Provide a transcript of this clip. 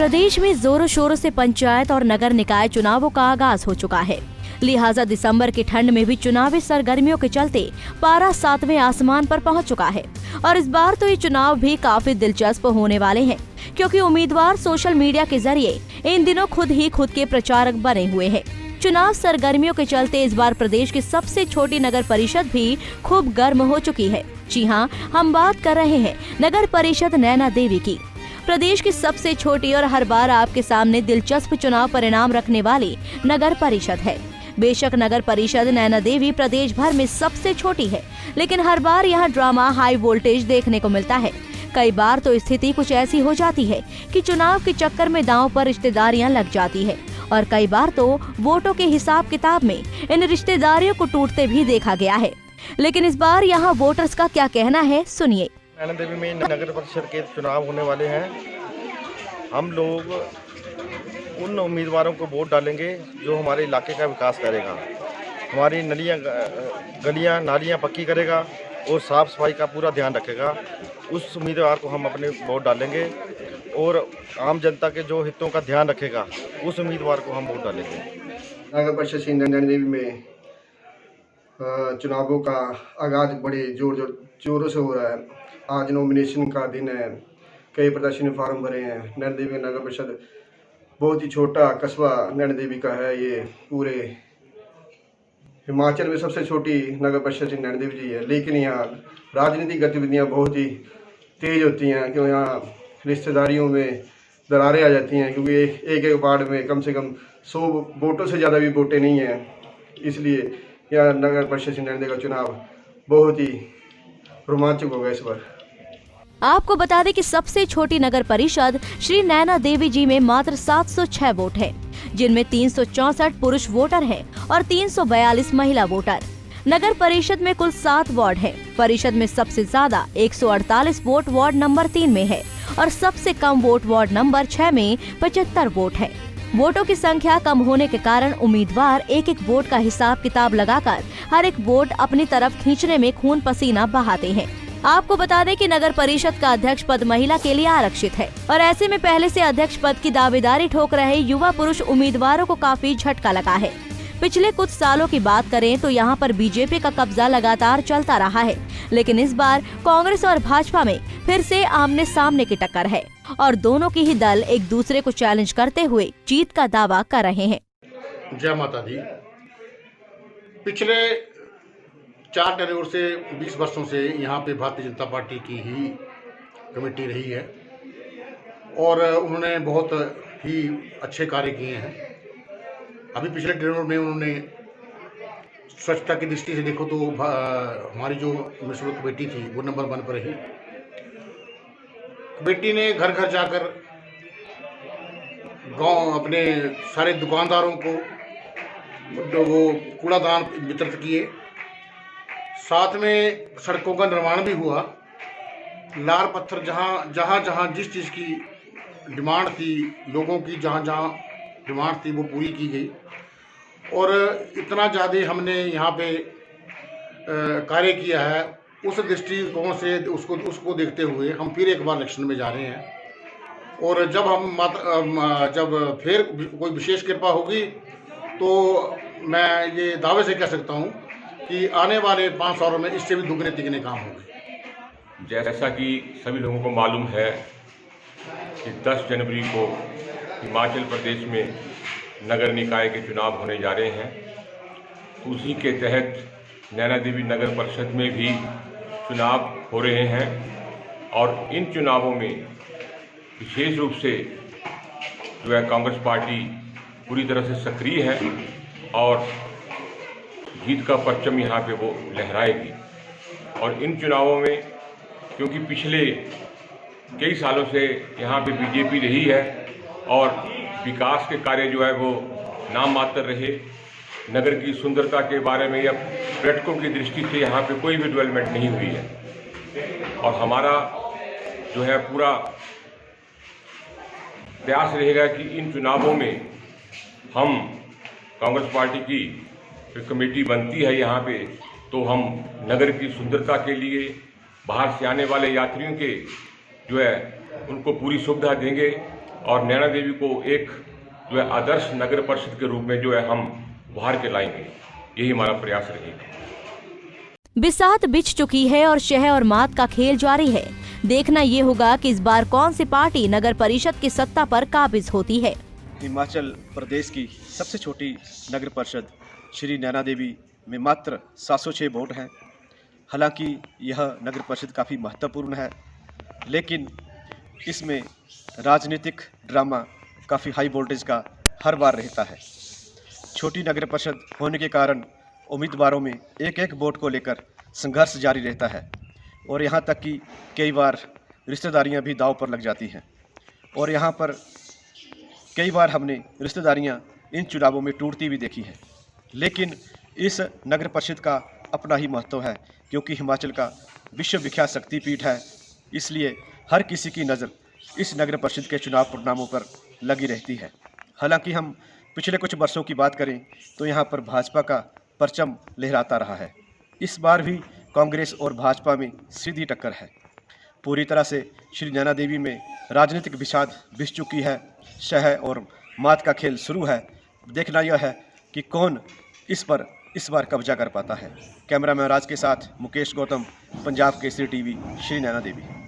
प्रदेश में जोरों शोरों से पंचायत और नगर निकाय चुनावों का आगाज हो चुका है। लिहाजा दिसंबर की ठंड में भी चुनावी सरगर्मियों के चलते पारा 7वें आसमान पर पहुंच चुका है। और इस बार तो ये चुनाव भी काफी दिलचस्प होने वाले हैं, क्योंकि उम्मीदवार सोशल मीडिया के जरिए इन दिनों खुद के प्रचारक बने हुए हैं। चुनाव सरगर्मियों के चलते इस बार प्रदेश की सबसे छोटी नगर परिषद भी खूब गर्म हो चुकी है। जी हाँ, हम बात कर रहे हैं नगर परिषद नैना देवी की। प्रदेश की सबसे छोटी और हर बार आपके सामने दिलचस्प चुनाव परिणाम रखने वाली नगर परिषद है। बेशक नगर परिषद नैना देवी प्रदेश भर में सबसे छोटी है, लेकिन हर बार यहाँ ड्रामा हाई वोल्टेज देखने को मिलता है। कई बार तो स्थिति कुछ ऐसी हो जाती है कि चुनाव के चक्कर में दांव पर रिश्तेदारियां लग जाती है, और कई बार तो वोटों के हिसाब किताब में इन रिश्तेदारियों को टूटते भी देखा गया है। लेकिन इस बार यहाँ वोटर्स का क्या कहना है, सुनिए। नैना देवी में नगर परिषद के चुनाव होने वाले हैं। हम लोग उन उम्मीदवारों को वोट डालेंगे जो हमारे इलाके का विकास करेगा, हमारी गलियां नालियां पक्की करेगा और साफ़ सफाई का पूरा ध्यान रखेगा। उस उम्मीदवार को हम अपने वोट डालेंगे और आम जनता के जो हितों का ध्यान रखेगा उस उम्मीदवार को हम वोट डालेंगे। नगर परिषद नैना देवी में चुनावों का आगाज बड़े जोरों से हो रहा है। आज नॉमिनेशन का दिन है, कई प्रत्याशी ने फार्म भरे हैं। नैना देवी नगर परिषद बहुत ही छोटा कस्बा नैना देवी का है। ये पूरे हिमाचल में सबसे छोटी नगर परिषद नैना देवी जी है, लेकिन यहाँ राजनीतिक गतिविधियाँ बहुत ही तेज होती हैं, क्योंकि यहाँ रिश्तेदारियों में दरारें आ जाती हैं, क्योंकि एक वार्ड में कम से कम 100 वोटों से ज़्यादा भी वोटें नहीं हैं। इसलिए यह नगर परिषद नैना देवी का चुनाव बहुत ही रोमांचक होगा इस बार। आपको बता दें कि सबसे छोटी नगर परिषद श्री नैना देवी जी में मात्र 706 वोट है, जिनमें 364 पुरुष वोटर हैं और 342 महिला वोटर। नगर परिषद में कुल 7 वार्ड हैं। परिषद में सबसे ज्यादा 148 वोट वार्ड नंबर 3 में है और सबसे कम वोट वार्ड नंबर 6 में 75 वोट है। वोटों की संख्या कम होने के कारण उम्मीदवार एक वोट का हिसाब किताब लगाकर हर एक वोट अपनी तरफ खींचने में खून पसीना बहाते हैं। आपको बता दें कि नगर परिषद का अध्यक्ष पद महिला के लिए आरक्षित है, और ऐसे में पहले से अध्यक्ष पद की दावेदारी ठोक रहे युवा पुरुष उम्मीदवारों को काफी झटका लगा है। पिछले कुछ सालों की बात करें तो यहाँ पर बीजेपी का कब्जा लगातार चलता रहा है, लेकिन इस बार कांग्रेस और भाजपा में फिर से आमने सामने की टक्कर है और दोनों की ही दल एक दूसरे को चैलेंज करते हुए जीत का दावा कर रहे हैं। जय माता दी। पिछले 4 टेन्योर से 20 वर्षों से यहाँ पे भारतीय जनता पार्टी की ही कमेटी रही है और उन्होंने बहुत ही अच्छे कार्य किए हैं। अभी पिछले टेन्योर में उन्होंने स्वच्छता की दृष्टि से देखो तो हमारी जो म्युनिसिपल कमेटी थी वो नंबर 1 पर रही। कमेटी ने घर घर जाकर गांव अपने सारे दुकानदारों को वो कूड़ादान वितरित किए। साथ में सड़कों का निर्माण भी हुआ। लार पत्थर जहाँ जिस चीज़ की डिमांड थी, लोगों की जहाँ डिमांड थी वो पूरी की गई। और इतना ज़्यादा हमने यहाँ पे कार्य किया है, उस दृष्टिकोण से उसको देखते हुए हम फिर एक बार इलेक्शन में जा रहे हैं। और जब फिर कोई विशेष कृपा होगी तो मैं ये दावे से कह सकता हूँ कि आने वाले 5 सालों में इससे भी दुगने तिगने काम होंगे। जैसा कि सभी लोगों को मालूम है कि 10 जनवरी को हिमाचल प्रदेश में नगर निकाय के चुनाव होने जा रहे हैं। उसी के तहत नैना देवी नगर परिषद में भी चुनाव हो रहे हैं और इन चुनावों में विशेष रूप से जो है कांग्रेस पार्टी पूरी तरह से सक्रिय है और जीत का परचम यहाँ पे वो लहराएगी। और इन चुनावों में क्योंकि पिछले कई सालों से यहाँ पे बीजेपी रही है और विकास के कार्य जो है वो नाम मात्र रहे, नगर की सुंदरता के बारे में या पर्यटकों की दृष्टि से यहाँ पे कोई भी डेवलपमेंट नहीं हुई है। और हमारा जो है पूरा प्रयास रहेगा कि इन चुनावों में हम कांग्रेस पार्टी की जो कमेटी बनती है यहाँ पे, तो हम नगर की सुंदरता के लिए बाहर से आने वाले यात्रियों के जो है उनको पूरी सुविधा देंगे और नैना देवी को एक जो है आदर्श नगर परिषद के रूप में जो है हम उभार के लाएंगे। यही हमारा प्रयास रहेगा। बिसात बिछ चुकी है और शह और मात का खेल जारी है। देखना ये होगा कि इस बार कौन सी पार्टी नगर परिषद की सत्ता पर काबिज होती है। हिमाचल प्रदेश की सबसे छोटी नगर परिषद श्री नैना देवी में मात्र 706 वोट हैं। हालांकि यह नगर परिषद काफ़ी महत्वपूर्ण है, लेकिन इसमें राजनीतिक ड्रामा काफ़ी हाई वोल्टेज का हर बार रहता है। छोटी नगर परिषद होने के कारण उम्मीदवारों में एक एक वोट को लेकर संघर्ष जारी रहता है और यहाँ तक कि कई बार रिश्तेदारियाँ भी दांव पर लग जाती हैं। और यहाँ पर कई बार हमने रिश्तेदारियाँ इन चुनावों में टूटती भी देखी हैं। लेकिन इस नगर परिषद का अपना ही महत्व है, क्योंकि हिमाचल का विश्वविख्यात शक्तिपीठ है। इसलिए हर किसी की नज़र इस नगर परिषद के चुनाव परिणामों पर लगी रहती है। हालांकि हम पिछले कुछ वर्षों की बात करें तो यहाँ पर भाजपा का परचम लहराता रहा है। इस बार भी कांग्रेस और भाजपा में सीधी टक्कर है। पूरी तरह से श्री नैना देवी में राजनीतिक विषाद बिछ चुकी है। शह और मात का खेल शुरू है। देखना यह है कि कौन इस बार कब्जा कर पाता है। कैमरामैन राज के साथ मुकेश गौतम, पंजाब केसरी टीवी, श्री नैना देवी।